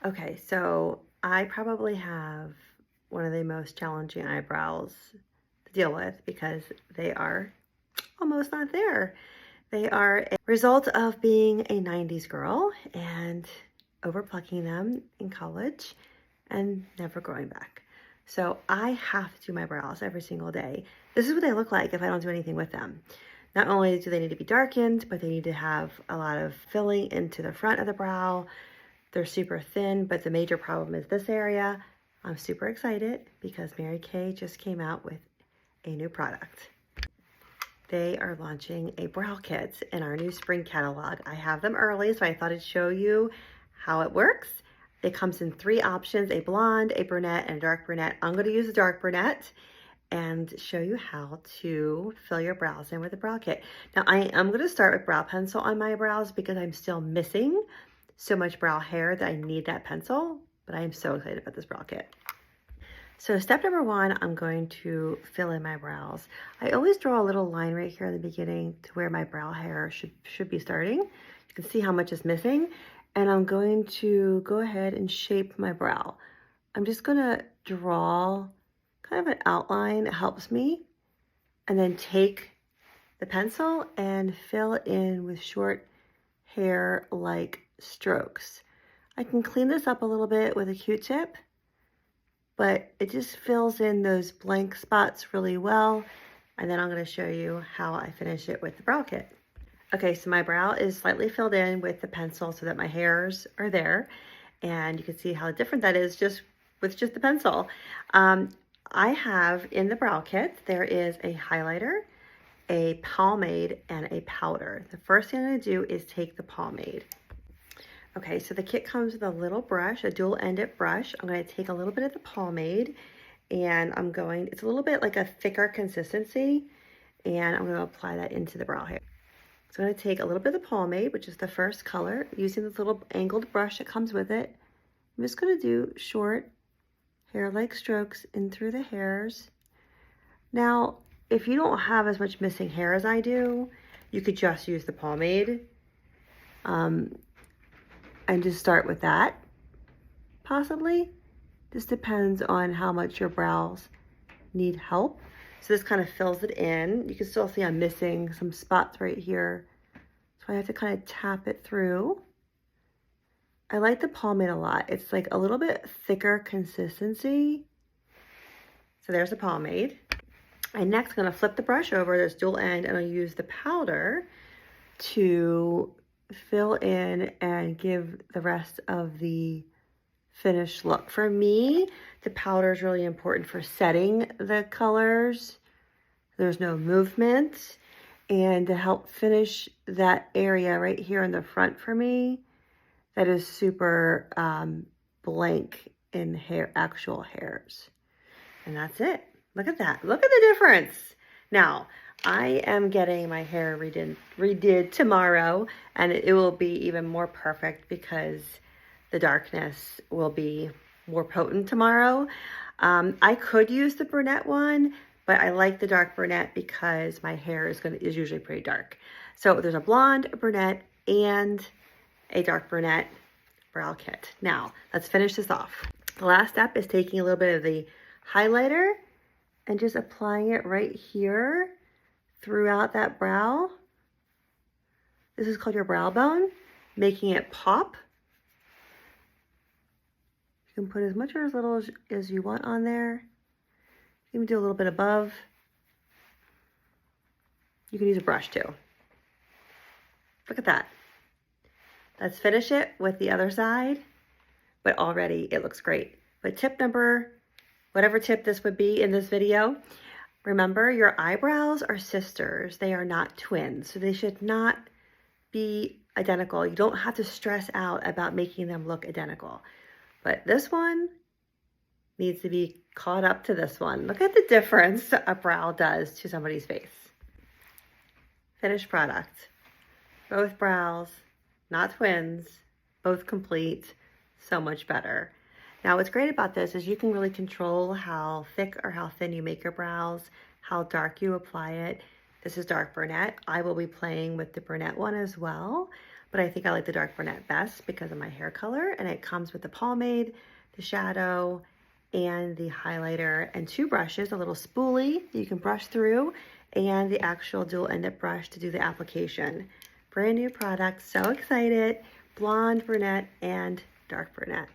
Okay, so I probably have one of the most challenging eyebrows to deal with because they are almost not there. They are a result of being a 90s girl and over plucking them in college and never growing back. So I have to do my brows every single day. This is what they look like if I don't do anything with them. Not only do they need to be darkened, but they need to have a lot of filling into the front of the brow. They're super thin, but the major problem is this area. I'm super excited because Mary Kay just came out with a new product. They are launching a brow kit in our new spring catalog. I have them early, so I thought I'd show you how it works. It comes in 3 options, a blonde, a brunette, and a dark brunette. I'm going to use the dark brunette and show you how to fill your brows in with the brow kit. Now, I am going to start with brow pencil on my brows because I'm still missing so much brow hair that I need that pencil, but I am so excited about this brow kit. So step number 1, I'm going to fill in my brows. I always draw a little line right here in the beginning to where my brow hair should be starting. You can see how much is missing, and I'm going to go ahead and shape my brow. I'm just going to draw kind of an outline that helps me, and then take the pencil and fill it in with short hair like strokes. I can clean this up a little bit with a Q-tip, but it just fills in those blank spots really well. And then I'm going to show you how I finish it with the brow kit. Okay, so my brow is slightly filled in with the pencil so that my hairs are there. And you can see how different that is just with the pencil. I have in the brow kit, there is a highlighter, a pomade, and a powder. The first thing I'm going to do is take the pomade. Okay, so the kit comes with a little brush, a dual-ended brush. I'm going to take a little bit of the pomade, and it's a little bit like a thicker consistency, and I'm going to apply that into the brow hair. So I'm going to take a little bit of the pomade, which is the first color, using this little angled brush that comes with it. I'm just going to do short hair-like strokes in through the hairs. Now, if you don't have as much missing hair as I do, you could just use the pomade. And just start with that, possibly. This depends on how much your brows need help. So this kind of fills it in. You can still see I'm missing some spots right here. So I have to kind of tap it through. I like the pomade a lot. It's like a little bit thicker consistency. So there's the pomade. I'm next gonna flip the brush over this dual end, and I'll use the powder to fill in and give the rest of the finished look. For me, the powder is really important for setting the colors. There's no movement, and to help finish that area right here in the front for me, that is super blank in actual hairs. And that's it. Look at that. Look at the difference. Now, I am getting my hair redid tomorrow, and it will be even more perfect because the darkness will be more potent tomorrow. I could use the brunette one, but I like the dark brunette because my hair is usually pretty dark. So there's a blonde, a brunette, and a dark brunette brow kit. Now, let's finish this off. The last step is taking a little bit of the highlighter and just applying it right here throughout that brow. This is called your brow bone, making it pop. You can put as much or as little as you want on there. You can do a little bit above. You can use a brush too. Look at that. Let's finish it with the other side, but already it looks great. But tip number, whatever tip this would be in this video, remember, your eyebrows are sisters. They are not twins, so they should not be identical. You don't have to stress out about making them look identical. But this one needs to be caught up to this one. Look at the difference a brow does to somebody's face. Finished product. Both brows, not twins, both complete, so much better. Now, what's great about this is you can really control how thick or how thin you make your brows, how dark you apply it. This is dark brunette. I will be playing with the brunette one as well, but I think I like the dark brunette best because of my hair color, and it comes with the pomade, the shadow, and the highlighter, and 2 brushes, a little spoolie that you can brush through, and the actual dual ended brush to do the application. Brand new product, so excited. Blonde brunette and dark brunette.